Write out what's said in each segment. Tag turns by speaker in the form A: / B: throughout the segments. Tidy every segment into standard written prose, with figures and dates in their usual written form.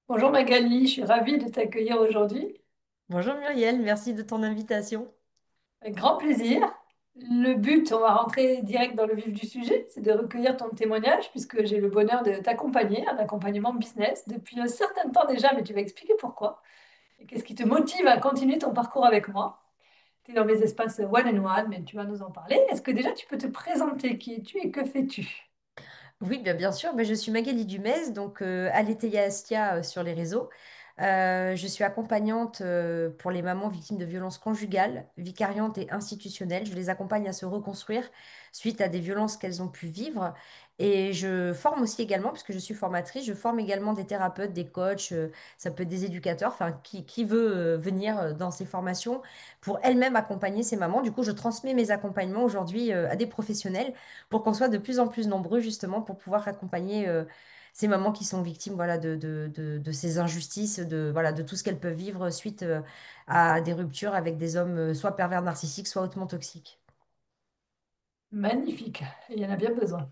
A: Bonjour Magali, je suis ravie de t'accueillir aujourd'hui.
B: Bonjour Muriel, merci de ton invitation.
A: Avec grand plaisir. Le but, on va rentrer direct dans le vif du sujet, c'est de recueillir ton témoignage puisque j'ai le bonheur de t'accompagner, un accompagnement business depuis un certain temps déjà, mais tu vas expliquer pourquoi. Et qu'est-ce qui te motive à continuer ton parcours avec moi? Tu es dans mes espaces one-on-one, mais tu vas nous en parler. Est-ce que déjà tu peux te présenter qui es-tu et que fais-tu?
B: Oui, bien sûr, je suis Magali Dumez, donc Aletheia Astia sur les réseaux. Je suis accompagnante pour les mamans victimes de violences conjugales, vicariantes et institutionnelles. Je les accompagne à se reconstruire suite à des violences qu'elles ont pu vivre. Et je forme aussi également, puisque je suis formatrice, je forme également des thérapeutes, des coachs, ça peut être des éducateurs, enfin qui veut venir dans ces formations pour elle-même accompagner ces mamans. Du coup, je transmets mes accompagnements aujourd'hui à des professionnels pour qu'on soit de plus en plus nombreux justement pour pouvoir accompagner ces mamans qui sont victimes voilà, de ces injustices, voilà, de tout ce qu'elles peuvent vivre suite à des ruptures avec des hommes soit pervers narcissiques, soit hautement toxiques.
A: Magnifique, il y en a bien besoin.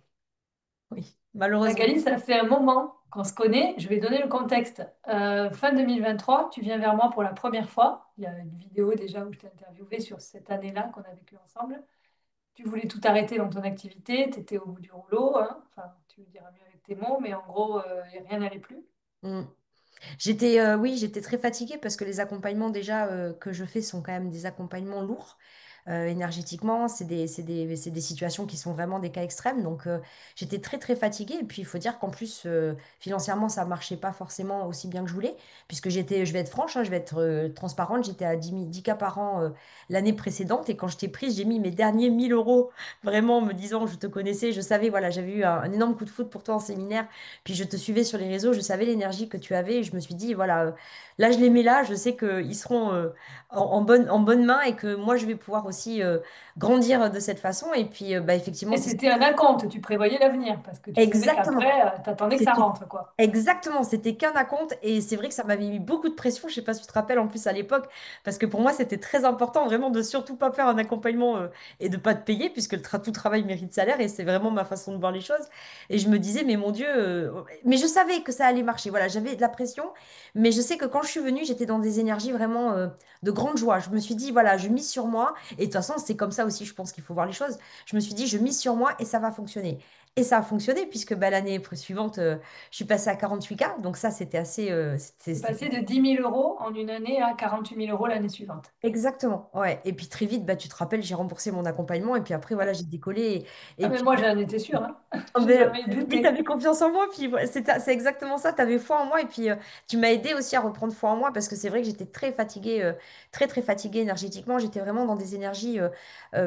B: Oui, malheureusement.
A: Magali, ça fait un moment qu'on se connaît. Je vais donner le contexte. Fin 2023, tu viens vers moi pour la première fois. Il y a une vidéo déjà où je t'ai interviewé sur cette année-là qu'on a vécue ensemble. Tu voulais tout arrêter dans ton activité, tu étais au bout du rouleau, hein. Enfin, tu me diras mieux avec tes mots, mais en gros, rien n'allait plus.
B: Mm. Oui, j'étais très fatiguée parce que les accompagnements déjà que je fais sont quand même des accompagnements lourds énergétiquement. C'est des situations qui sont vraiment des cas extrêmes. Donc j'étais très fatiguée. Et puis il faut dire qu'en plus financièrement ça marchait pas forcément aussi bien que je voulais puisque je vais être franche, hein, je vais être transparente. J'étais à 10 cas par an l'année précédente et quand je t'ai prise, j'ai mis mes derniers 1 000 € vraiment en me disant je te connaissais, je savais, voilà, j'avais eu un énorme coup de foudre pour toi en séminaire. Puis je te suivais sur les réseaux, je savais l'énergie que tu avais et je me suis dit, voilà, là je les mets là, je sais qu'ils seront en bonne main et que moi je vais pouvoir aussi grandir de cette façon. Et puis effectivement,
A: Et
B: c'est
A: c'était un acompte, tu prévoyais l'avenir, parce que tu savais
B: exactement.
A: qu'après, tu attendais que ça
B: C'était
A: rentre, quoi.
B: exactement, c'était qu'un acompte et c'est vrai que ça m'avait mis beaucoup de pression. Je sais pas si tu te rappelles en plus à l'époque, parce que pour moi c'était très important vraiment de surtout pas faire un accompagnement et de pas te payer puisque tout travail mérite salaire et c'est vraiment ma façon de voir les choses. Et je me disais mais mon Dieu, mais je savais que ça allait marcher. Voilà, j'avais de la pression, mais je sais que quand je suis venue j'étais dans des énergies vraiment de grande joie. Je me suis dit voilà, je mise sur moi et de toute façon c'est comme ça aussi je pense qu'il faut voir les choses. Je me suis dit je mise sur moi et ça va fonctionner. Et ça a fonctionné puisque l'année suivante, je suis passée à 48 cas. Donc ça, c'était assez...
A: C'est passé de 10 000 € en une année à 48 000 € l'année suivante.
B: Exactement, ouais. Et puis très vite, tu te rappelles, j'ai remboursé mon accompagnement. Et puis après, voilà, j'ai décollé.
A: Ah,
B: Et
A: mais
B: puis,
A: moi, j'en étais sûre, hein.
B: oh,
A: J'ai
B: mais,
A: jamais
B: oui, tu avais
A: douté.
B: confiance en moi. Puis voilà, c'est exactement ça. Tu avais foi en moi. Et puis, tu m'as aidé aussi à reprendre foi en moi. Parce que c'est vrai que j'étais très fatiguée, très fatiguée énergétiquement. J'étais vraiment dans des énergies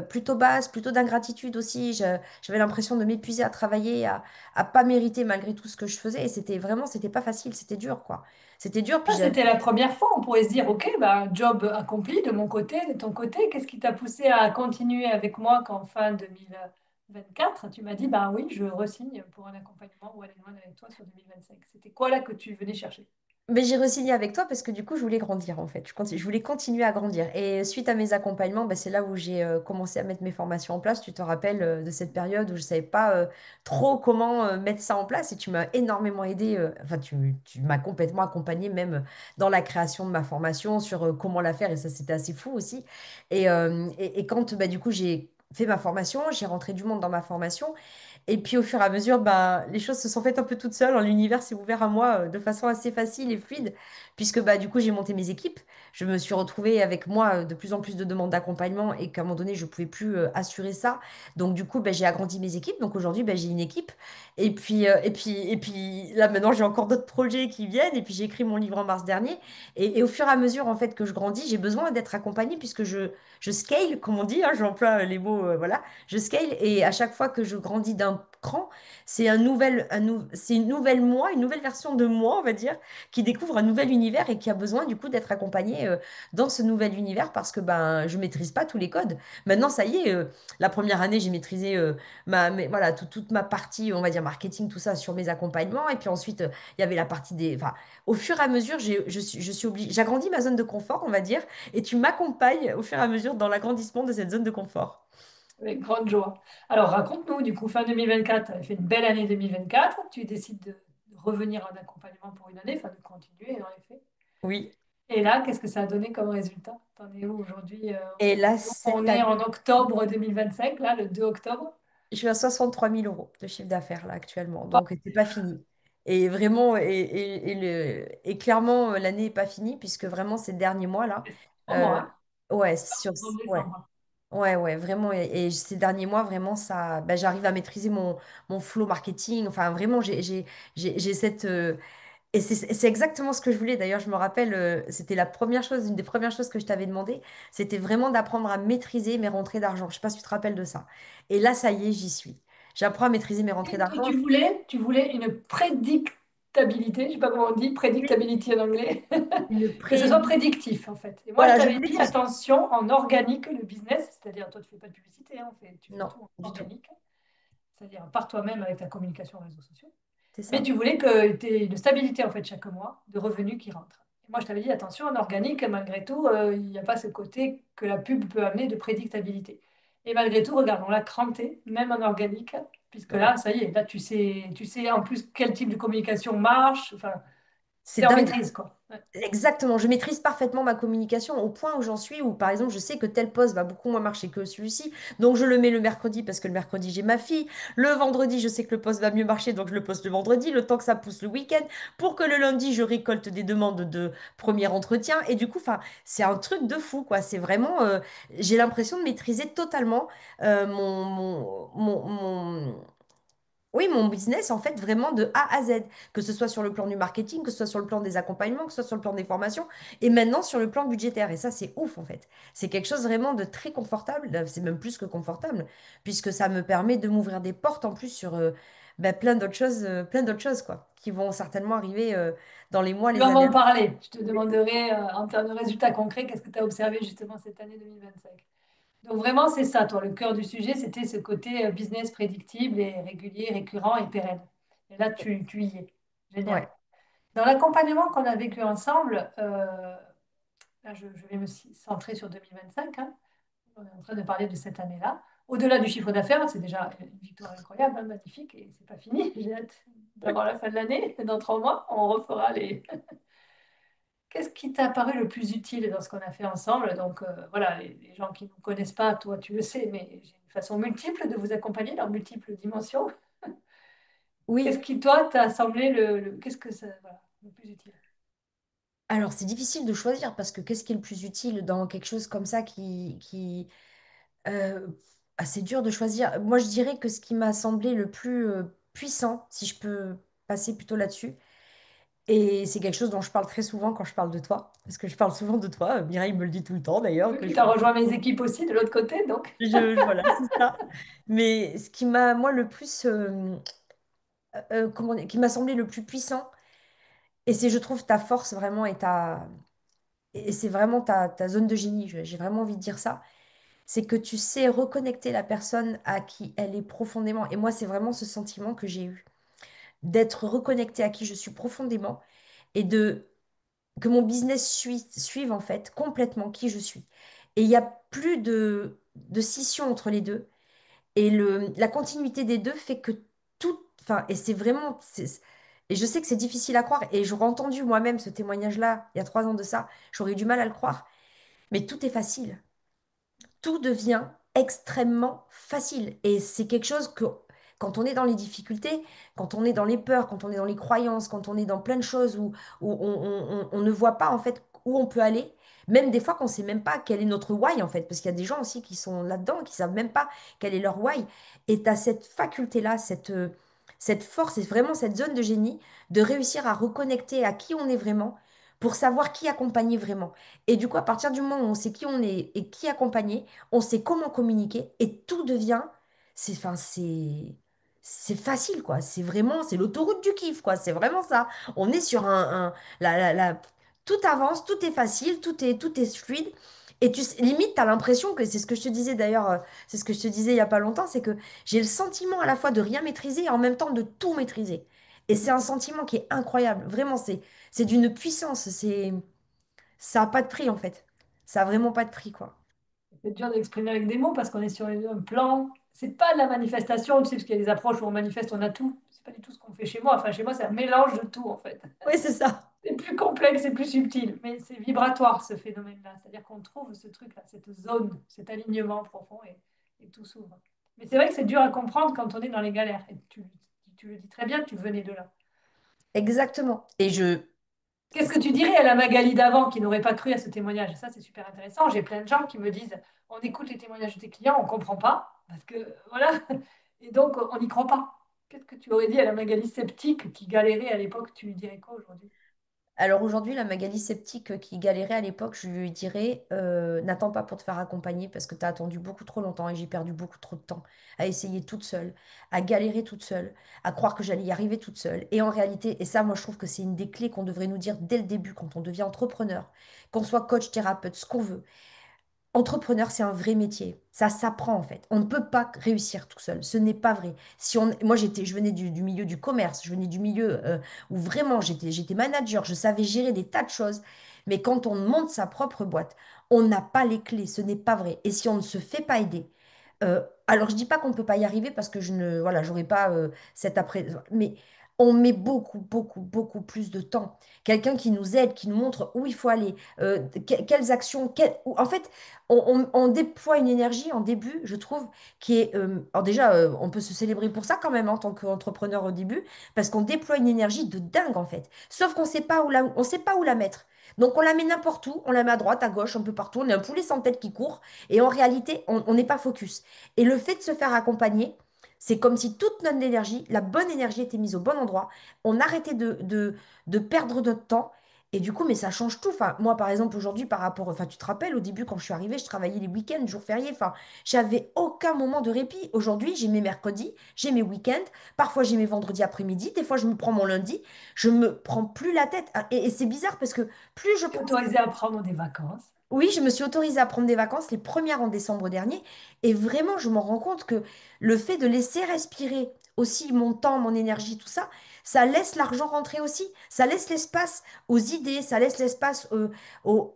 B: plutôt basses, plutôt d'ingratitude aussi. J'avais l'impression de m'épuiser à travailler, à pas mériter malgré tout ce que je faisais. Et c'était vraiment, c'était pas facile. C'était dur, quoi. C'était dur. Puis
A: Ah, c'était la première fois, on pourrait se dire, OK, bah, job accompli de mon côté, de ton côté. Qu'est-ce qui t'a poussé à continuer avec moi quand fin 2024, tu m'as dit, bah oui, je re-signe pour un accompagnement one-on-one avec toi sur 2025. C'était quoi là que tu venais chercher?
B: Mais j'ai re-signé avec toi parce que du coup, je voulais grandir en fait. Je voulais continuer à grandir. Et suite à mes accompagnements, c'est là où j'ai commencé à mettre mes formations en place. Tu te rappelles de cette période où je ne savais pas trop comment mettre ça en place et tu m'as énormément aidé. Enfin, tu m'as complètement accompagné même dans la création de ma formation sur comment la faire et ça, c'était assez fou aussi. Et quand du coup, j'ai fait ma formation, j'ai rentré du monde dans ma formation. Et puis au fur et à mesure, les choses se sont faites un peu toutes seules. L'univers s'est ouvert à moi de façon assez facile et fluide, puisque du coup j'ai monté mes équipes. Je me suis retrouvée avec moi de plus en plus de demandes d'accompagnement et qu'à un moment donné, je ne pouvais plus assurer ça. Donc du coup, j'ai agrandi mes équipes. Donc aujourd'hui, j'ai une équipe. Et puis là maintenant, j'ai encore d'autres projets qui viennent. Et puis j'ai écrit mon livre en mars dernier. Et au fur et à mesure en fait que je grandis, j'ai besoin d'être accompagnée puisque je scale, comme on dit, hein, j'emploie les mots, voilà. Je scale et à chaque fois que je grandis d'un cran, c'est une nouvelle moi, une nouvelle version de moi, on va dire, qui découvre un nouvel univers et qui a besoin du coup d'être accompagnée dans ce nouvel univers parce que je maîtrise pas tous les codes. Maintenant, ça y est, la première année, j'ai maîtrisé voilà, toute ma partie, on va dire marketing, tout ça sur mes accompagnements. Et puis ensuite, il y avait la partie des. Enfin, au fur et à mesure, je suis obligée, j'agrandis ma zone de confort, on va dire, et tu m'accompagnes au fur et à mesure dans l'agrandissement de cette zone de confort.
A: Avec grande joie. Alors, raconte-nous, du coup, fin 2024, tu as fait une belle année 2024. Tu décides de revenir en accompagnement pour une année, enfin de continuer dans les faits.
B: Oui.
A: Et là, qu'est-ce que ça a donné comme résultat? T'en es où aujourd'hui?
B: Et là,
A: Nous, on
B: cette
A: est
B: année,
A: en octobre 2025, là, le 2 octobre.
B: je suis à 63 000 euros de chiffre d'affaires là actuellement. Donc, c'est pas fini. Et vraiment, et clairement, l'année n'est pas finie puisque vraiment ces derniers mois là,
A: C'est 3 mois,
B: euh,
A: hein,
B: ouais,
A: en
B: ouais,
A: décembre.
B: ouais, vraiment. Et ces derniers mois, vraiment, ça, bah, j'arrive à maîtriser mon flow marketing. Enfin, vraiment, j'ai cette, et c'est exactement ce que je voulais. D'ailleurs, je me rappelle, c'était la première chose, une des premières choses que je t'avais demandé, c'était vraiment d'apprendre à maîtriser mes rentrées d'argent. Je sais pas si tu te rappelles de ça. Et là, ça y est, j'y suis. J'apprends à maîtriser mes rentrées
A: Et toi,
B: d'argent.
A: tu voulais une prédictabilité, je sais pas comment on dit,
B: Oui.
A: predictability en anglais,
B: Une
A: que ce soit
B: pré...
A: prédictif en fait. Et moi, je
B: Voilà, je
A: t'avais
B: voulais
A: dit,
B: que ce...
A: attention, en organique, le business, c'est-à-dire toi, tu fais pas de publicité, hein, tu fais
B: Non,
A: tout en
B: du tout.
A: organique, c'est-à-dire par toi-même avec ta communication réseaux sociaux.
B: C'est
A: Mais
B: ça.
A: tu voulais que tu aies une stabilité en fait chaque mois de revenus qui rentrent. Et moi, je t'avais dit, attention, en organique, malgré tout, il n'y a pas ce côté que la pub peut amener de prédictabilité. Et malgré tout, regarde, on l'a cranté, même en organique, puisque
B: Ouais.
A: là, ça y est, là, tu sais en plus quel type de communication marche, enfin,
B: C'est
A: tu es en
B: dingue.
A: maîtrise, quoi. Ouais.
B: Exactement, je maîtrise parfaitement ma communication au point où j'en suis, où par exemple je sais que tel poste va beaucoup moins marcher que celui-ci, donc je le mets le mercredi parce que le mercredi j'ai ma fille, le vendredi je sais que le poste va mieux marcher, donc je le poste le vendredi, le temps que ça pousse le week-end, pour que le lundi je récolte des demandes de premier entretien, et du coup, enfin, c'est un truc de fou, quoi, c'est vraiment, j'ai l'impression de maîtriser totalement oui, mon business, en fait, vraiment de A à Z, que ce soit sur le plan du marketing, que ce soit sur le plan des accompagnements, que ce soit sur le plan des formations, et maintenant sur le plan budgétaire. Et ça, c'est ouf, en fait. C'est quelque chose vraiment de très confortable, c'est même plus que confortable, puisque ça me permet de m'ouvrir des portes en plus sur ben, plein d'autres choses, quoi, qui vont certainement arriver dans les mois,
A: Tu
B: les
A: vas
B: années à
A: m'en parler. Je te
B: venir.
A: demanderai, en termes de résultats concrets, qu'est-ce que tu as observé justement cette année 2025. Donc vraiment, c'est ça, toi, le cœur du sujet, c'était ce côté business prédictible et régulier, récurrent et pérenne. Et là, tu y es. Génial.
B: Ouais,
A: Dans l'accompagnement qu'on a vécu ensemble, là, je vais me centrer sur 2025, hein. On est en train de parler de cette année-là. Au-delà du chiffre d'affaires, c'est déjà une victoire incroyable, hein, magnifique, et c'est pas fini. J'ai hâte
B: ouais.
A: d'avoir la fin de l'année. Dans 3 mois, on refera les. Qu'est-ce qui t'a paru le plus utile dans ce qu'on a fait ensemble? Donc voilà, les gens qui ne nous connaissent pas, toi tu le sais, mais j'ai une façon multiple de vous accompagner dans multiples dimensions. Qu'est-ce
B: Oui.
A: qui, toi, t'a semblé qu'est-ce que ça, voilà, le plus utile?
B: Alors, c'est difficile de choisir parce que qu'est-ce qui est le plus utile dans quelque chose comme ça Euh, c'est dur de choisir. Moi, je dirais que ce qui m'a semblé le plus puissant, si je peux passer plutôt là-dessus, et c'est quelque chose dont je parle très souvent quand je parle de toi, parce que je parle souvent de toi. Mireille me le dit tout le temps d'ailleurs,
A: Vu
B: que
A: que
B: je
A: tu as
B: parle.
A: rejoint mes équipes aussi de l'autre côté, donc.
B: Voilà, c'est ça. Mais ce qui m'a, moi, le plus, comment dire, qui m'a semblé le plus puissant, et c'est, je trouve, ta force vraiment et c'est vraiment ta zone de génie, j'ai vraiment envie de dire ça, c'est que tu sais reconnecter la personne à qui elle est profondément. Et moi, c'est vraiment ce sentiment que j'ai eu, d'être reconnectée à qui je suis profondément et de que mon business suive en fait complètement qui je suis. Et il n'y a plus de scission entre les deux. Et la continuité des deux fait que tout, enfin, et c'est vraiment, et je sais que c'est difficile à croire, et j'aurais entendu moi-même ce témoignage-là il y a 3 ans de ça, j'aurais eu du mal à le croire, mais tout est facile, tout devient extrêmement facile. Et c'est quelque chose que, quand on est dans les difficultés, quand on est dans les peurs, quand on est dans les croyances, quand on est dans plein de choses où on ne voit pas en fait où on peut aller, même des fois qu'on ne sait même pas quel est notre why en fait, parce qu'il y a des gens aussi qui sont là-dedans, qui savent même pas quel est leur why. Et tu as cette faculté-là, cette force et vraiment cette zone de génie de réussir à reconnecter à qui on est vraiment pour savoir qui accompagner vraiment. Et du coup, à partir du moment où on sait qui on est et qui accompagner, on sait comment communiquer et tout devient, enfin, c'est facile, quoi. C'est vraiment, c'est l'autoroute du kiff, quoi. C'est vraiment ça. On est sur tout avance, tout est facile, tout est fluide. Et limite, tu as l'impression que, c'est ce que je te disais d'ailleurs, c'est ce que je te disais il y a pas longtemps, c'est que j'ai le sentiment à la fois de rien maîtriser et en même temps de tout maîtriser. Et c'est un sentiment qui est incroyable. Vraiment, c'est d'une puissance. Ça n'a pas de prix, en fait. Ça a vraiment pas de prix, quoi.
A: C'est dur d'exprimer avec des mots parce qu'on est sur un plan. c'est pas de la manifestation, tu sais, parce qu'il y a des approches où on manifeste, on a tout. C'est pas du tout ce qu'on fait chez moi. Enfin, chez moi, c'est un mélange de tout, en fait.
B: Oui, c'est ça.
A: C'est plus complexe, c'est plus subtil, mais c'est vibratoire, ce phénomène-là. C'est-à-dire qu'on trouve ce truc-là, cette zone, cet alignement profond et tout s'ouvre. Mais c'est vrai que c'est dur à comprendre quand on est dans les galères. Et tu le dis très bien, tu venais de là.
B: Exactement. Et je,
A: Qu'est-ce que tu dirais à la Magali d'avant qui n'aurait pas cru à ce témoignage? Ça, c'est super intéressant. J'ai plein de gens qui me disent, on écoute les témoignages de tes clients, on ne comprend pas, parce que voilà, et donc on n'y croit pas. Qu'est-ce que tu aurais dit à la Magali sceptique qui galérait à l'époque? Tu lui dirais quoi aujourd'hui?
B: Alors aujourd'hui, la Magali sceptique qui galérait à l'époque, je lui dirais, n'attends pas pour te faire accompagner parce que tu as attendu beaucoup trop longtemps et j'ai perdu beaucoup trop de temps à essayer toute seule, à galérer toute seule, à croire que j'allais y arriver toute seule. Et en réalité, et ça, moi, je trouve que c'est une des clés qu'on devrait nous dire dès le début quand on devient entrepreneur, qu'on soit coach, thérapeute, ce qu'on veut. Entrepreneur, c'est un vrai métier. Ça s'apprend en fait. On ne peut pas réussir tout seul. Ce n'est pas vrai. Si on, moi, je venais du milieu du commerce. Je venais du milieu où vraiment j'étais manager. Je savais gérer des tas de choses. Mais quand on monte sa propre boîte, on n'a pas les clés. Ce n'est pas vrai. Et si on ne se fait pas aider, alors je dis pas qu'on ne peut pas y arriver parce que je ne, voilà, j'aurais pas cet après. Mais on met beaucoup, beaucoup, beaucoup plus de temps. Quelqu'un qui nous aide, qui nous montre où il faut aller, quelles actions, en fait on déploie une énergie en début, je trouve, qui est... alors déjà, on peut se célébrer pour ça quand même en tant qu'entrepreneur au début, parce qu'on déploie une énergie de dingue en fait. Sauf qu'on sait pas où on sait pas où la mettre. Donc on la met n'importe où, on la met à droite, à gauche, un peu partout, on est un poulet sans tête qui court, et en réalité, on n'est pas focus. Et le fait de se faire accompagner, c'est comme si toute notre énergie, la bonne énergie était mise au bon endroit, on arrêtait de perdre notre temps. Et du coup, mais ça change tout. Enfin, moi, par exemple, aujourd'hui, par rapport, enfin, tu te rappelles, au début, quand je suis arrivée, je travaillais les week-ends, jours fériés. Enfin, j'avais aucun moment de répit. Aujourd'hui, j'ai mes mercredis, j'ai mes week-ends. Parfois, j'ai mes vendredis après-midi. Des fois, je me prends mon lundi. Je me prends plus la tête. Ah, et c'est bizarre parce que plus je
A: Tu es
B: prends
A: autorisé à prendre des vacances.
B: oui, je me suis autorisée à prendre des vacances, les premières en décembre dernier, et vraiment, je m'en rends compte que le fait de laisser respirer aussi mon temps, mon énergie, tout ça, ça laisse l'argent rentrer aussi, ça laisse l'espace aux idées, ça laisse l'espace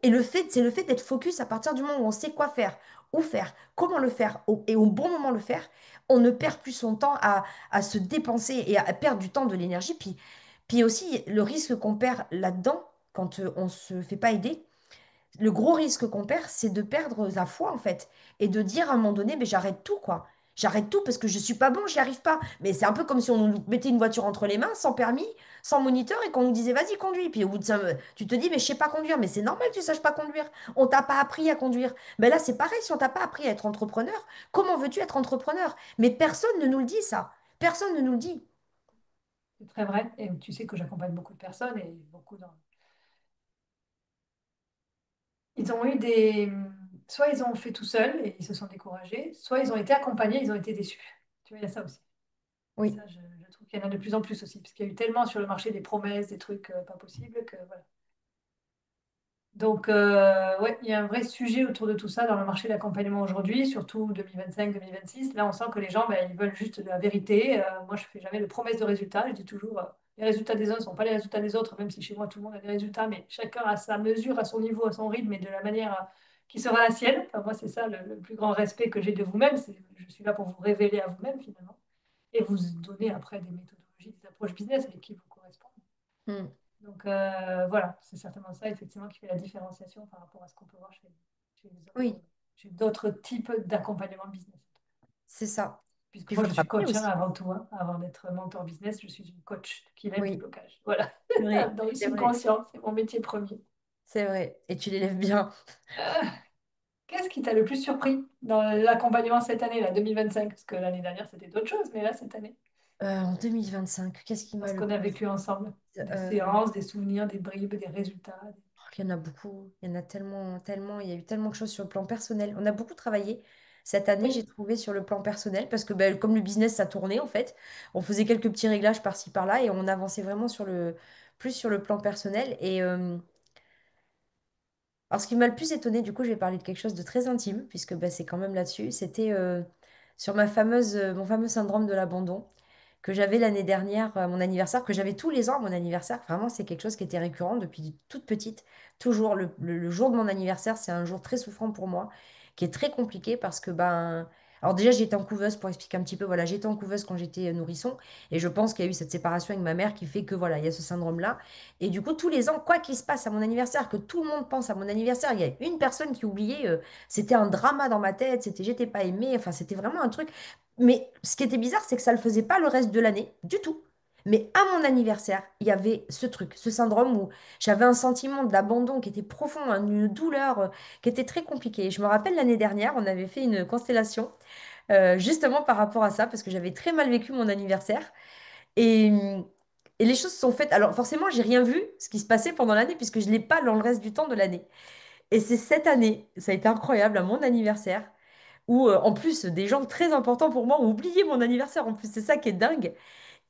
B: et le fait, c'est le fait d'être focus à partir du moment où on sait quoi faire, où faire, comment le faire, et au bon moment le faire, on ne perd plus son temps à se dépenser et à perdre du temps, de l'énergie, puis aussi le risque qu'on perd là-dedans quand on se fait pas aider le gros risque qu'on perd, c'est de perdre la foi, en fait, et de dire à un moment donné, mais j'arrête tout, quoi. J'arrête tout parce que je suis pas bon, j'y arrive pas. Mais c'est un peu comme si on nous mettait une voiture entre les mains, sans permis, sans moniteur, et qu'on nous disait, vas-y, conduis. Puis au bout de ça, tu te dis, mais je sais pas conduire. Mais c'est normal que tu saches pas conduire. On t'a pas appris à conduire. Mais là, c'est pareil, si on t'a pas appris à être entrepreneur, comment veux-tu être entrepreneur? Mais personne ne nous le dit, ça. Personne ne nous le dit.
A: C'est très vrai. Et tu sais que j'accompagne beaucoup de personnes et beaucoup dans... Ils ont eu des... Soit ils ont fait tout seuls et ils se sont découragés, soit ils ont été accompagnés, ils ont été déçus. Tu vois, il y a ça aussi. Et
B: Oui,
A: ça, je trouve qu'il y en a de plus en plus aussi, parce qu'il y a eu tellement sur le marché des promesses, des trucs pas possibles, que voilà. Donc, ouais, il y a un vrai sujet autour de tout ça dans le marché de l'accompagnement aujourd'hui, surtout 2025-2026. Là, on sent que les gens, ben, ils veulent juste de la vérité. Moi, je fais jamais de promesses de résultats. Je dis toujours, les résultats des uns ne sont pas les résultats des autres, même si chez moi, tout le monde a des résultats, mais chacun a sa mesure, à son niveau, à son rythme et de la manière qui sera la sienne. Enfin, moi, c'est ça le plus grand respect que j'ai de vous-même. Je suis là pour vous révéler à vous-même, finalement, et vous donner après des méthodologies, des approches business, mais qui vous correspondent.
B: mm,
A: Donc voilà, c'est certainement ça effectivement qui fait la différenciation par rapport à ce qu'on peut voir chez les autres,
B: oui,
A: chez d'autres types d'accompagnement business.
B: c'est ça.
A: Puisque
B: Puis il
A: moi
B: faut
A: je
B: le
A: suis
B: rappeler
A: coach hein,
B: aussi.
A: avant tout, hein. Avant d'être mentor business, je suis une coach qui lève des
B: Oui,
A: blocages. Voilà,
B: c'est vrai,
A: dans le
B: c'est vrai,
A: subconscient, c'est mon métier premier.
B: c'est vrai. Et tu l'élèves bien.
A: Euh, Qu'est-ce qui t'a le plus surpris dans l'accompagnement cette année, là, 2025? Parce que l'année dernière c'était d'autres choses, mais là cette année,
B: En 2025, qu'est-ce qui
A: dans
B: m'a
A: ce
B: le
A: qu'on a
B: plus...
A: vécu ensemble, des
B: Euh,
A: séances, des souvenirs, des bribes, des résultats.
B: il y en a beaucoup, il y en a tellement, tellement, il y a eu tellement de choses sur le plan personnel. On a beaucoup travaillé cette année,
A: Oui,
B: j'ai trouvé sur le plan personnel, parce que ben, comme le business, ça tournait en fait, on faisait quelques petits réglages par-ci par-là et on avançait vraiment plus sur le plan personnel. Alors, ce qui m'a le plus étonné, du coup, je vais parler de quelque chose de très intime, puisque bah, c'est quand même là-dessus. C'était sur mon fameux syndrome de l'abandon que j'avais l'année dernière, à mon anniversaire, que j'avais tous les ans à mon anniversaire. Vraiment, c'est quelque chose qui était récurrent depuis toute petite. Toujours, le jour de mon anniversaire, c'est un jour très souffrant pour moi, qui est très compliqué parce que, ben, Alors déjà, j'étais en couveuse pour expliquer un petit peu. Voilà, j'étais en couveuse quand j'étais nourrisson. Et je pense qu'il y a eu cette séparation avec ma mère qui fait que voilà, il y a ce syndrome-là. Et du coup, tous les ans, quoi qu'il se passe à mon anniversaire, que tout le monde pense à mon anniversaire, il y a une personne qui oubliait. C'était un drama dans ma tête. C'était j'étais pas aimée. Enfin, c'était vraiment un truc. Mais ce qui était bizarre, c'est que ça le faisait pas le reste de l'année, du tout. Mais à mon anniversaire, il y avait ce truc, ce syndrome où j'avais un sentiment d'abandon qui était profond, hein, une douleur qui était très compliquée. Je me rappelle l'année dernière, on avait fait une constellation justement par rapport à ça, parce que j'avais très mal vécu mon anniversaire. Et, et les choses se sont faites. Alors forcément, j'ai rien vu ce qui se passait pendant l'année, puisque je ne l'ai pas dans le reste du temps de l'année. Et c'est cette année, ça a été incroyable, à mon anniversaire, où en plus des gens très importants pour moi ont oublié mon anniversaire. En plus, c'est ça qui est dingue.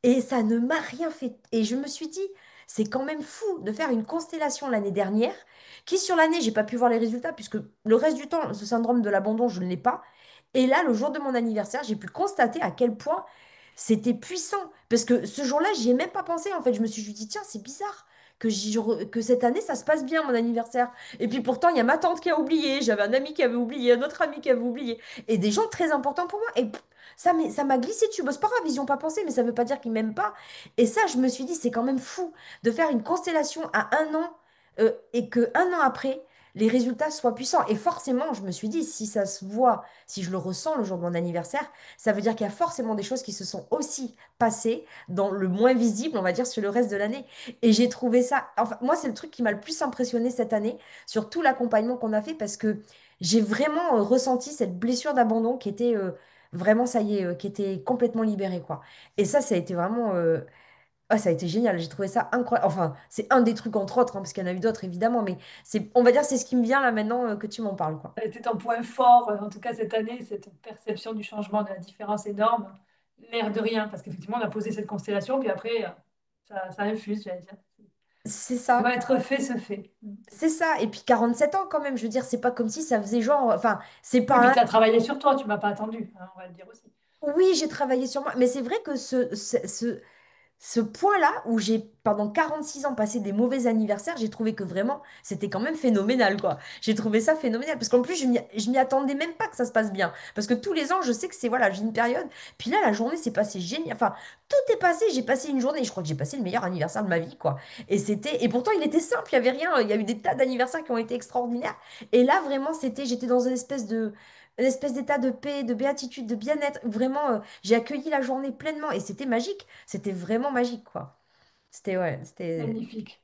B: Et ça ne m'a rien fait. Et je me suis dit, c'est quand même fou de faire une constellation l'année dernière, qui sur l'année, j'ai pas pu voir les résultats, puisque le reste du temps, ce syndrome de l'abandon, je ne l'ai pas. Et là, le jour de mon anniversaire, j'ai pu constater à quel point c'était puissant. Parce que ce jour-là, j'y ai même pas pensé. En fait, je me suis dit, tiens, c'est bizarre que cette année, ça se passe bien, mon anniversaire. Et puis pourtant, il y a ma tante qui a oublié, j'avais un ami qui avait oublié, un autre ami qui avait oublié, et des gens très importants pour moi. Et ça m'a glissé dessus. Bon, c'est pas grave, ils n'y ont pas pensé, mais ça veut pas dire qu'ils m'aiment pas. Et ça, je me suis dit, c'est quand même fou de faire une constellation à un an et que un an après, les résultats soient puissants. Et forcément, je me suis dit, si ça se voit, si je le ressens le jour de mon anniversaire, ça veut dire qu'il y a forcément des choses qui se sont aussi passées dans le moins visible, on va dire, sur le reste de l'année. Et j'ai trouvé ça, enfin, moi, c'est le truc qui m'a le plus impressionné cette année sur tout l'accompagnement qu'on a fait parce que j'ai vraiment ressenti cette blessure d'abandon qui était vraiment, ça y est, qui était complètement libérée, quoi. Et ça a été vraiment, ah, ça a été génial. J'ai trouvé ça incroyable. Enfin, c'est un des trucs entre autres, hein, parce qu'il y en a eu d'autres évidemment, mais c'est, on va dire, c'est ce qui me vient là maintenant que tu m'en parles, quoi.
A: Ça a été ton point fort, en tout cas cette année, cette perception du changement, de la différence énorme, l'air de rien, parce qu'effectivement, on a posé cette constellation, puis après, ça infuse, j'allais dire.
B: C'est
A: Ce qui doit
B: ça.
A: être fait, se fait.
B: C'est ça. Et puis 47 ans quand même, je veux dire, c'est pas comme si ça faisait genre. Enfin, c'est
A: Oui, puis
B: pas.
A: tu as travaillé sur toi, tu m'as pas attendu, hein, on va le dire aussi.
B: Oui, j'ai travaillé sur moi, mais c'est vrai que ce point-là, où j'ai pendant 46 ans passé des mauvais anniversaires, j'ai trouvé que vraiment, c'était quand même phénoménal, quoi. J'ai trouvé ça phénoménal, parce qu'en plus, je m'y attendais même pas que ça se passe bien. Parce que tous les ans, je sais que c'est, voilà, j'ai une période, puis là, la journée s'est passée génial. Enfin, tout est passé, j'ai passé une journée, je crois que j'ai passé le meilleur anniversaire de ma vie, quoi. Et pourtant, il était simple, il y avait rien, il y a eu des tas d'anniversaires qui ont été extraordinaires. Et là, vraiment, j'étais dans une espèce d'état de paix, de béatitude, de bien-être. Vraiment, j'ai accueilli la journée pleinement et c'était magique. C'était vraiment magique, quoi. C'était, ouais, c'était...
A: Magnifique.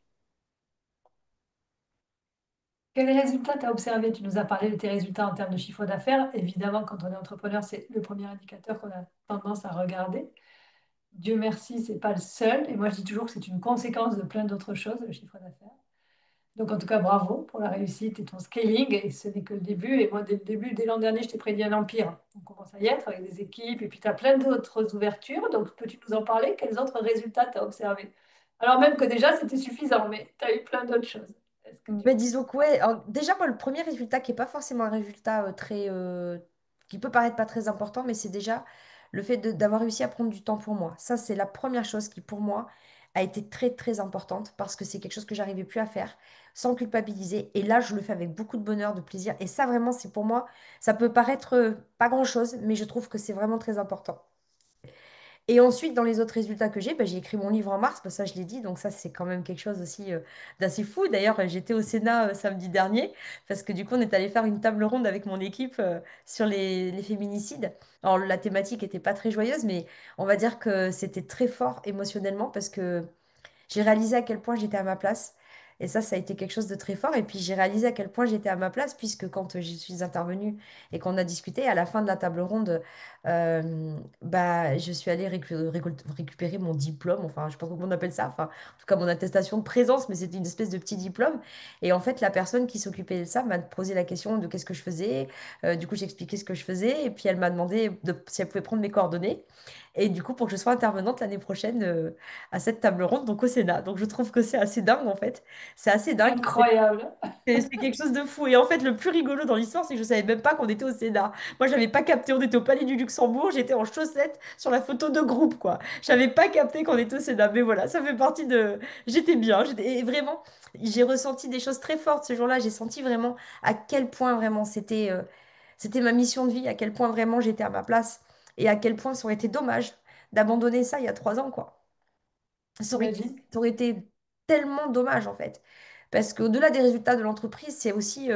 A: Quels résultats tu as observé? Tu nous as parlé de tes résultats en termes de chiffre d'affaires. Évidemment, quand on est entrepreneur, c'est le premier indicateur qu'on a tendance à regarder. Dieu merci, c'est pas le seul. Et moi, je dis toujours que c'est une conséquence de plein d'autres choses, le chiffre d'affaires. Donc, en tout cas, bravo pour la réussite et ton scaling. Et ce n'est que le début. Et moi, dès le début, dès l'an dernier, je t'ai prédit un empire. On commence à y être avec des équipes. Et puis, tu as plein d'autres ouvertures. Donc, peux-tu nous en parler? Quels autres résultats tu as observés? Alors même que déjà, c'était suffisant, mais tu as eu plein d'autres choses. Est-ce que tu
B: Ben,
A: peux...
B: disons que, ouais, alors, déjà, moi, le premier résultat qui n'est pas forcément un résultat qui peut paraître pas très important, mais c'est déjà le fait d'avoir réussi à prendre du temps pour moi. Ça, c'est la première chose qui, pour moi, a été très, très importante parce que c'est quelque chose que j'arrivais plus à faire sans culpabiliser. Et là, je le fais avec beaucoup de bonheur, de plaisir. Et ça, vraiment, c'est pour moi, ça peut paraître pas grand-chose, mais je trouve que c'est vraiment très important. Et ensuite, dans les autres résultats que j'ai, bah, j'ai écrit mon livre en mars, bah, ça je l'ai dit, donc ça c'est quand même quelque chose aussi d'assez fou. D'ailleurs, j'étais au Sénat samedi dernier, parce que du coup on est allé faire une table ronde avec mon équipe sur les féminicides. Alors la thématique n'était pas très joyeuse, mais on va dire que c'était très fort émotionnellement, parce que j'ai réalisé à quel point j'étais à ma place. Et ça a été quelque chose de très fort. Et puis j'ai réalisé à quel point j'étais à ma place, puisque quand je suis intervenue et qu'on a discuté, à la fin de la table ronde, bah, je suis allée récupérer mon diplôme, enfin, je sais pas trop comment on appelle ça, enfin, en tout cas mon attestation de présence, mais c'était une espèce de petit diplôme. Et en fait, la personne qui s'occupait de ça m'a posé la question de qu'est-ce que je faisais. Du coup, j'ai expliqué ce que je faisais, et puis elle m'a demandé si elle pouvait prendre mes coordonnées. Et du coup, pour que je sois intervenante l'année prochaine à cette table ronde, donc au Sénat. Donc je trouve que c'est assez dingue en fait. C'est assez dingue.
A: Incroyable.
B: C'est quelque chose de fou. Et en fait, le plus rigolo dans l'histoire, c'est que je savais même pas qu'on était au Sénat. Moi, j'avais pas capté, on était au Palais du Luxembourg, j'étais en chaussettes sur la photo de groupe, quoi. J'avais pas capté qu'on était au Sénat. Mais voilà, ça fait partie de... J'étais bien. Et vraiment, j'ai ressenti des choses très fortes ce jour-là. J'ai senti vraiment à quel point vraiment C'était ma mission de vie, à quel point vraiment j'étais à ma place et à quel point ça aurait été dommage d'abandonner ça il y a 3 ans, quoi.
A: J'imagine.
B: Ça aurait été tellement dommage en fait. Parce qu'au-delà des résultats de l'entreprise, c'est aussi,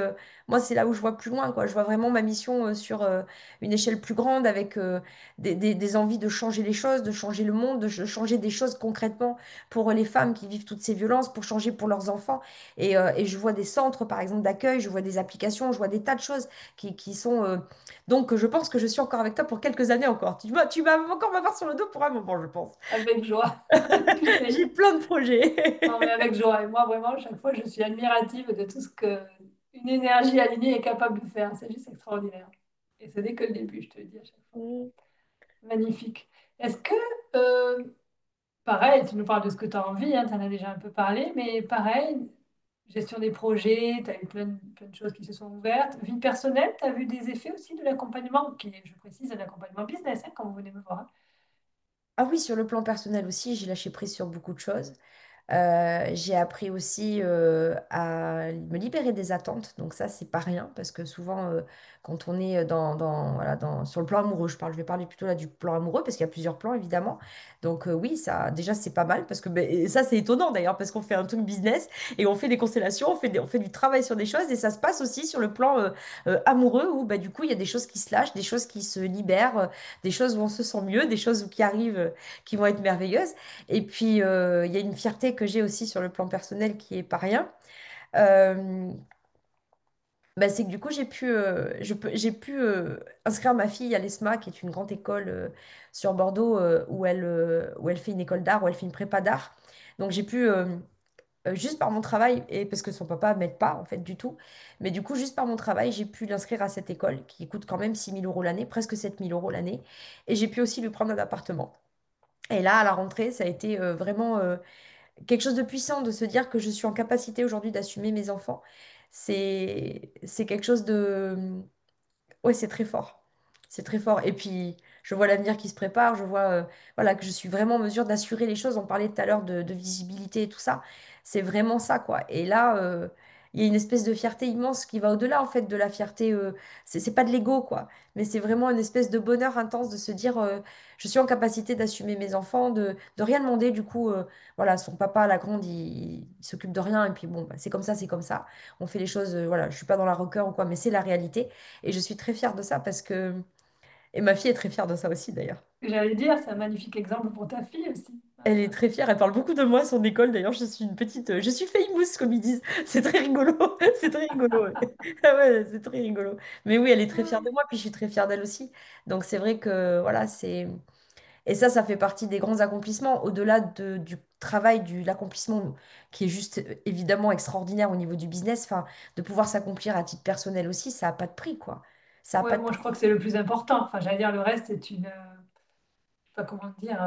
B: moi, c'est là où je vois plus loin, quoi. Je vois vraiment ma mission sur une échelle plus grande avec des envies de changer les choses, de changer le monde, changer des choses concrètement pour les femmes qui vivent toutes ces violences, pour changer pour leurs enfants. Et je vois des centres, par exemple, d'accueil, je vois des applications, je vois des tas de choses qui sont... Donc, je pense que je suis encore avec toi pour quelques années encore. Tu vas encore m'avoir sur le dos pour un moment, je pense.
A: Avec joie. Tu
B: J'ai
A: sais.
B: plein de projets.
A: Non, mais avec joie. Et moi, vraiment, chaque fois, je suis admirative de tout ce que une énergie alignée est capable de faire. C'est juste extraordinaire. Et ce n'est que le début, je te le dis à chaque fois.
B: Mm.
A: Magnifique. Est-ce que, euh, pareil, tu nous parles de ce que tu as envie, hein, tu en as déjà un peu parlé, mais pareil, gestion des projets, tu as eu plein de choses qui se sont ouvertes. Vie personnelle, tu as vu des effets aussi de l'accompagnement, qui est, je précise, un accompagnement business, hein, quand vous venez me voir, hein.
B: Ah oui, sur le plan personnel aussi, j'ai lâché prise sur beaucoup de choses. J'ai appris aussi à me libérer des attentes. Donc ça, c'est pas rien parce que souvent, quand on est voilà, sur le plan amoureux, je vais parler plutôt là du plan amoureux parce qu'il y a plusieurs plans évidemment. Donc oui, ça, déjà, c'est pas mal parce que ben, et ça, c'est étonnant d'ailleurs parce qu'on fait un truc business et on fait des constellations, on fait du travail sur des choses et ça se passe aussi sur le plan amoureux où bah, du coup, il y a des choses qui se lâchent, des choses qui se libèrent, des choses où on se sent mieux, des choses qui arrivent, qui vont être merveilleuses. Et puis, il y a une fierté que j'ai aussi sur le plan personnel qui est pas rien. Euh, Bah, c'est que du coup, j'ai pu inscrire ma fille à l'ESMA, qui est une grande école sur Bordeaux, où elle fait une école d'art, où elle fait une prépa d'art. Donc, j'ai pu, juste par mon travail, et parce que son papa m'aide pas, en fait, du tout, mais du coup, juste par mon travail, j'ai pu l'inscrire à cette école, qui coûte quand même 6 000 € l'année, presque 7 000 € l'année. Et j'ai pu aussi lui prendre un appartement. Et là, à la rentrée, ça a été vraiment quelque chose de puissant de se dire que je suis en capacité aujourd'hui d'assumer mes enfants. C'est quelque chose de... Ouais, c'est très fort. C'est très fort. Et puis, je vois l'avenir qui se prépare. Je vois voilà, que je suis vraiment en mesure d'assurer les choses. On parlait tout à l'heure de visibilité et tout ça. C'est vraiment ça, quoi. Et là, il y a une espèce de fierté immense qui va au-delà, en fait, de la fierté. C'est pas de l'ego, quoi. Mais c'est vraiment une espèce de bonheur intense de se dire, je suis en capacité d'assumer mes enfants, de rien demander. Du coup, voilà, son papa, la grande, il s'occupe de rien. Et puis, bon, bah, c'est comme ça, c'est comme ça. On fait les choses, voilà, je suis pas dans la rancœur ou quoi, mais c'est la réalité. Et je suis très fière de ça parce que... Et ma fille est très fière de ça aussi d'ailleurs.
A: J'allais dire, c'est un magnifique exemple pour ta fille aussi.
B: Elle est très fière, elle parle beaucoup de moi à son école. D'ailleurs, je suis une petite... Je suis famous, comme ils disent. C'est très rigolo. C'est très rigolo. Ouais. Ah ouais, c'est très rigolo. Mais oui, elle est très fière de moi, puis je suis très fière d'elle aussi. Donc c'est vrai que, voilà, c'est... Et ça fait partie des grands accomplissements, au-delà du travail, l'accomplissement qui est juste évidemment extraordinaire au niveau du business, enfin, de pouvoir s'accomplir à titre personnel aussi, ça n'a pas de prix, quoi. Ça n'a pas
A: Ouais,
B: de
A: moi je crois
B: prix.
A: que c'est le plus important. Enfin, j'allais dire, le reste c'est une, je sais pas comment dire,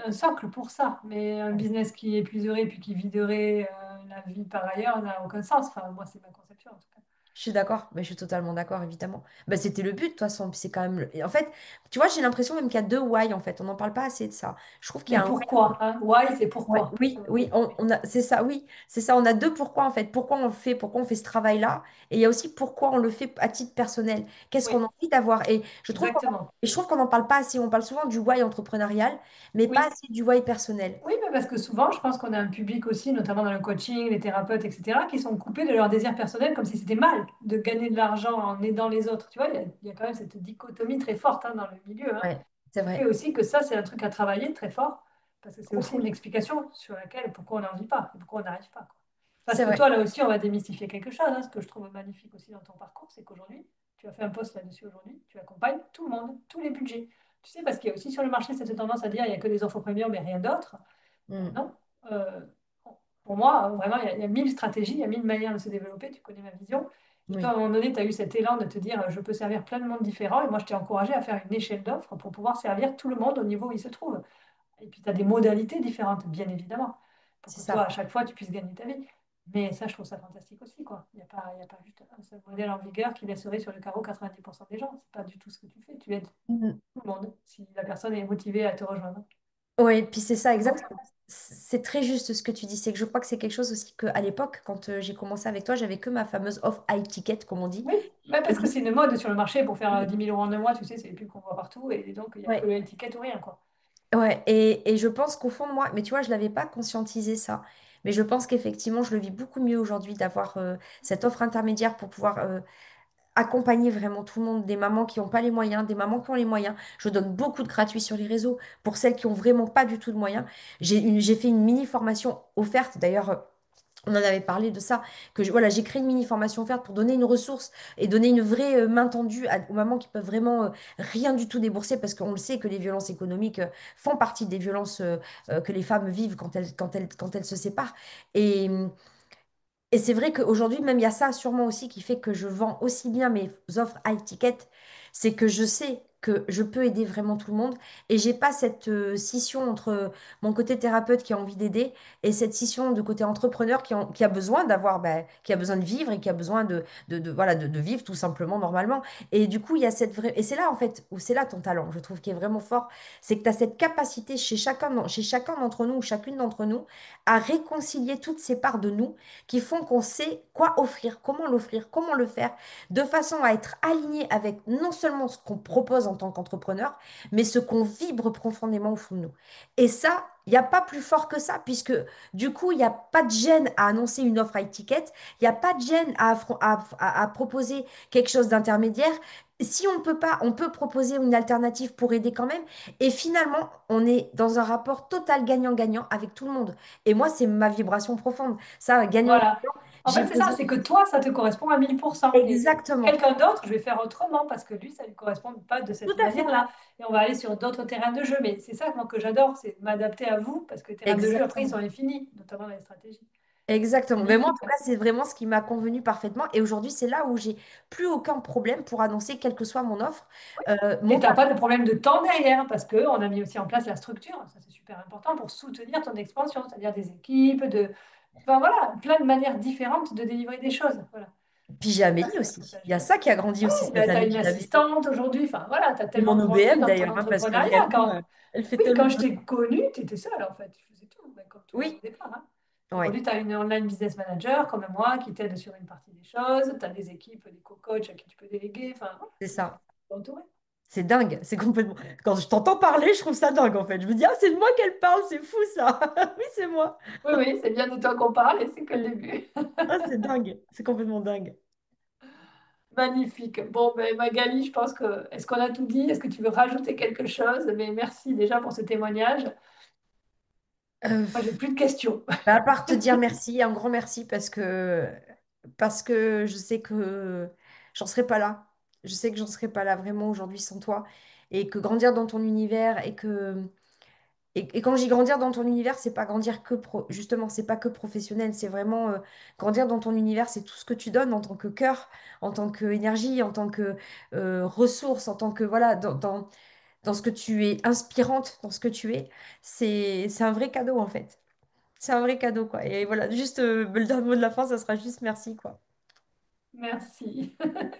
A: un socle pour ça. Mais un business qui est plus heureux et puis qui viderait la vie par ailleurs n'a aucun sens. Enfin, moi, c'est ma conception en tout cas.
B: Je suis d'accord, mais je suis totalement d'accord, évidemment. Bah, c'était le but, de toute façon. Puis c'est quand même. Et en fait, tu vois, j'ai l'impression même qu'il y a deux why, en fait. On n'en parle pas assez de ça. Je trouve qu'il y
A: Mais
B: a un
A: pourquoi, hein? Why, c'est
B: Ouais,
A: pourquoi.
B: oui, oui, on a, c'est ça, oui, c'est ça. On a deux pourquoi en fait. Pourquoi on fait ce travail-là, et il y a aussi pourquoi on le fait à titre personnel. Qu'est-ce qu'on a
A: Oui,
B: envie d'avoir?
A: exactement.
B: Et je trouve qu'on n'en parle pas assez. On parle souvent du why entrepreneurial, mais pas
A: Oui.
B: assez du why personnel.
A: Oui, mais parce que souvent, je pense qu'on a un public aussi, notamment dans le coaching, les thérapeutes, etc., qui sont coupés de leur désir personnel comme si c'était mal de gagner de l'argent en aidant les autres. Tu vois, il y a quand même cette dichotomie très forte, hein, dans le milieu, hein,
B: Ouais, c'est
A: qui fait
B: vrai.
A: aussi que ça, c'est un truc à travailler très fort, parce que c'est aussi une
B: Profond.
A: explication sur laquelle, pourquoi on n'en vit pas, et pourquoi on n'arrive pas, quoi. Parce
B: C'est
A: que
B: vrai.
A: toi, là aussi, on va démystifier quelque chose, hein. Ce que je trouve magnifique aussi dans ton parcours, c'est qu'aujourd'hui, tu as fait un post là-dessus aujourd'hui, tu accompagnes tout le monde, tous les budgets. Tu sais, parce qu'il y a aussi sur le marché cette tendance à dire il n'y a que des offres premium mais rien d'autre.
B: Mm.
A: Non. Euh, pour moi, vraiment, il y a 1000 stratégies, il y a 1000 manières de se développer. Tu connais ma vision. Et toi, à
B: Oui,
A: un moment donné, tu as eu cet élan de te dire, je peux servir plein de monde différent. Et moi, je t'ai encouragé à faire une échelle d'offres pour pouvoir servir tout le monde au niveau où il se trouve. Et puis, tu as des modalités différentes, bien évidemment, pour
B: c'est
A: que toi,
B: ça.
A: à chaque fois, tu puisses gagner ta vie. Mais ça, je trouve ça fantastique aussi, quoi. Il y a pas juste un seul modèle en vigueur qui laisserait sur le carreau 90% des gens. C'est pas du tout ce que tu fais. Tu aides
B: Mm.
A: tout le monde si la personne est motivée à te rejoindre.
B: Oui, puis c'est ça
A: C'est beau.
B: exactement. c'est très juste ce que tu dis. C'est que je crois que c'est quelque chose aussi qu'à l'époque, quand j'ai commencé avec toi, j'avais que ma fameuse offre high ticket, comme on dit.
A: Oui, ouais,
B: Et
A: parce que
B: donc,
A: c'est une mode sur le marché pour faire 10 000 euros en un mois, tu sais, c'est les pubs qu'on voit partout, et donc il n'y a que
B: ouais.
A: l'étiquette ou rien, quoi.
B: Ouais, et je pense qu'au fond de moi, mais tu vois, je l'avais pas conscientisé ça, mais je pense qu'effectivement, je le vis beaucoup mieux aujourd'hui d'avoir cette offre intermédiaire pour pouvoir accompagner vraiment tout le monde, des mamans qui n'ont pas les moyens, des mamans qui ont les moyens. Je donne beaucoup de gratuits sur les réseaux pour celles qui ont vraiment pas du tout de moyens. J'ai fait une mini formation offerte, d'ailleurs. On en avait parlé de ça, voilà, j'ai créé une mini formation offerte pour donner une ressource et donner une vraie main tendue aux mamans qui peuvent vraiment rien du tout débourser parce qu'on le sait que les violences économiques font partie des violences que les femmes vivent quand elles se séparent. Et, et c'est vrai qu'aujourd'hui, même il y a ça sûrement aussi qui fait que je vends aussi bien mes offres high ticket, c'est que je sais que je peux aider vraiment tout le monde et j'ai pas cette scission entre mon côté thérapeute qui a envie d'aider et cette scission de côté entrepreneur qui a besoin d'avoir, qui a besoin de vivre et qui a besoin voilà, de vivre tout simplement normalement. Et du coup, il y a cette vraie... Et c'est là en fait où c'est là ton talent, je trouve, qui est vraiment fort, c'est que tu as cette capacité chez chacun d'entre nous ou chacune d'entre nous à réconcilier toutes ces parts de nous qui font qu'on sait quoi offrir, comment le faire, de façon à être aligné avec non seulement ce qu'on propose en tant qu'entrepreneur, mais ce qu'on vibre profondément au fond de nous. Et ça, il n'y a pas plus fort que ça, puisque du coup, il n'y a pas de gêne à annoncer une offre à étiquette, il n'y a pas de gêne à proposer quelque chose d'intermédiaire. Si on ne peut pas, on peut proposer une alternative pour aider quand même. Et finalement, on est dans un rapport total gagnant-gagnant avec tout le monde. Et moi, c'est ma vibration profonde. Ça, gagnant,
A: Voilà. En
B: j'ai
A: fait, c'est ça,
B: besoin.
A: c'est que toi, ça te correspond à 1000%. Et
B: Exactement.
A: quelqu'un d'autre, je vais faire autrement parce que lui, ça ne lui correspond pas de
B: Tout
A: cette
B: à fait.
A: manière-là. Et on va aller sur d'autres terrains de jeu. Mais c'est ça, moi, que j'adore, c'est m'adapter à vous parce que les terrains de jeu, après, ils sont
B: Exactement.
A: infinis, notamment dans les stratégies.
B: Exactement. Mais moi, en
A: Magnifique.
B: tout cas, c'est vraiment ce qui m'a convenu parfaitement. Et aujourd'hui, c'est là où j'ai plus aucun problème pour annoncer quelle que soit mon offre.
A: Et
B: Mon
A: tu n'as pas de
B: tarif.
A: problème de temps derrière parce qu'on a mis aussi en place la structure. Ça, c'est super important pour soutenir ton expansion, c'est-à-dire des équipes, enfin voilà, plein de manières différentes de délivrer des choses. Voilà.
B: Puis j'ai
A: Ça,
B: Amélie
A: c'est un
B: aussi. Il y a
A: passage.
B: ça qui a grandi aussi cette
A: Tu as
B: année.
A: une
B: Tu as vu ça.
A: assistante aujourd'hui. Enfin, voilà, tu as
B: Et mon
A: tellement grandi
B: OBM
A: dans ton
B: d'ailleurs, hein, parce que
A: entrepreneuriat.
B: réellement, elle fait
A: Oui, quand
B: tellement
A: je
B: de...
A: t'ai connue, tu étais seule en fait. Tu faisais tout, ben, comme tout le monde
B: Oui,
A: au départ. Hein.
B: ouais,
A: Aujourd'hui, tu as une online business manager comme moi qui t'aide sur une partie des choses. Tu as des équipes, des co-coachs à qui tu peux déléguer. Enfin, voilà,
B: c'est ça.
A: t'es entouré.
B: C'est dingue. C'est complètement... Quand je t'entends parler, je trouve ça dingue en fait. Je me dis, ah, c'est de moi qu'elle parle, c'est fou ça. Oui, c'est moi.
A: Oui, oui, c'est bien de toi qu'on parle et c'est que le début.
B: Ah, c'est dingue. C'est complètement dingue.
A: Magnifique. Bon, ben, Magali, je pense que. Est-ce qu'on a tout dit? Est-ce que tu veux rajouter quelque chose? Mais merci déjà pour ce témoignage.
B: Euh,
A: Moi, j'ai plus de questions.
B: Bah, à part te dire merci, un grand merci parce que je sais que j'en serais pas là. Je sais que j'en serais pas là vraiment aujourd'hui sans toi. Et que grandir dans ton univers et quand je dis grandir dans ton univers, c'est pas grandir justement, c'est pas que professionnel, c'est vraiment grandir dans ton univers, c'est tout ce que tu donnes en tant que cœur, en tant qu'énergie, en tant que ressource, en tant que voilà, dans ce que tu es inspirante, dans ce que tu es. C'est un vrai cadeau en fait. C'est un vrai cadeau, quoi. Et voilà, juste le dernier mot de la fin, ça sera juste merci, quoi.
A: Merci.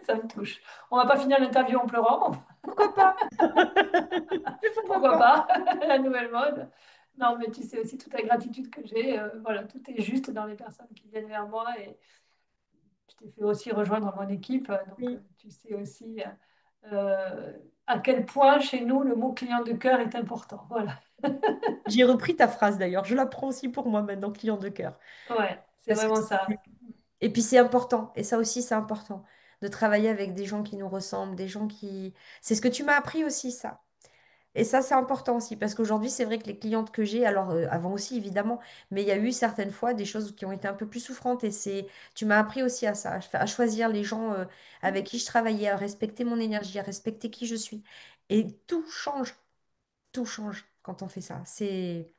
A: Ça me touche. On va pas finir l'interview en pleurant.
B: Pourquoi pas? Mais pourquoi
A: Pourquoi
B: pas?
A: pas? La nouvelle mode. Non, mais tu sais aussi toute la gratitude que j'ai. Voilà, tout est juste dans les personnes qui viennent vers moi et je t'ai fait aussi rejoindre mon équipe. Donc,
B: Oui.
A: tu sais aussi à quel point chez nous le mot client de cœur est important. Voilà.
B: J'ai repris ta phrase d'ailleurs. Je la prends aussi pour moi maintenant, client de cœur.
A: Ouais, c'est
B: Parce que
A: vraiment ça.
B: et puis c'est important. Et ça aussi, c'est important de travailler avec des gens qui nous ressemblent, des gens qui. C'est ce que tu m'as appris aussi, ça. Et ça, c'est important aussi, parce qu'aujourd'hui, c'est vrai que les clientes que j'ai, alors avant aussi évidemment, mais il y a eu certaines fois des choses qui ont été un peu plus souffrantes. Et tu m'as appris aussi à ça, à choisir les gens avec qui je travaillais, à respecter mon énergie, à respecter qui je suis. Et tout change quand on fait ça.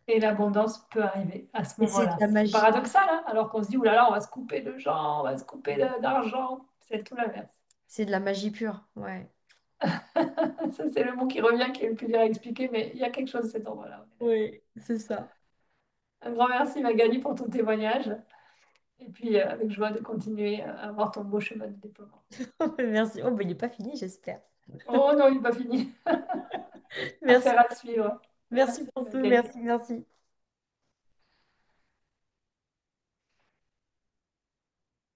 A: Et l'abondance peut arriver à ce
B: Et c'est de
A: moment-là.
B: la
A: C'est
B: magie.
A: paradoxal, hein, alors qu'on se dit, oulala, on va se couper de gens, on va se couper d'argent. C'est tout l'inverse.
B: C'est de la magie pure. Ouais.
A: Ça, c'est le mot qui revient, qui est le plus dur à expliquer, mais il y a quelque chose de cet endroit-là. On est d'accord.
B: Oui, c'est ça.
A: Un grand merci, Magali, pour ton témoignage. Et puis, avec joie de continuer à voir ton beau chemin de déploiement.
B: Merci. Oh, bah, il n'est pas fini, j'espère.
A: Oh non, il n'est pas fini.
B: Merci.
A: Affaire à suivre.
B: Merci
A: Merci,
B: pour tout.
A: Magali.
B: Merci, merci.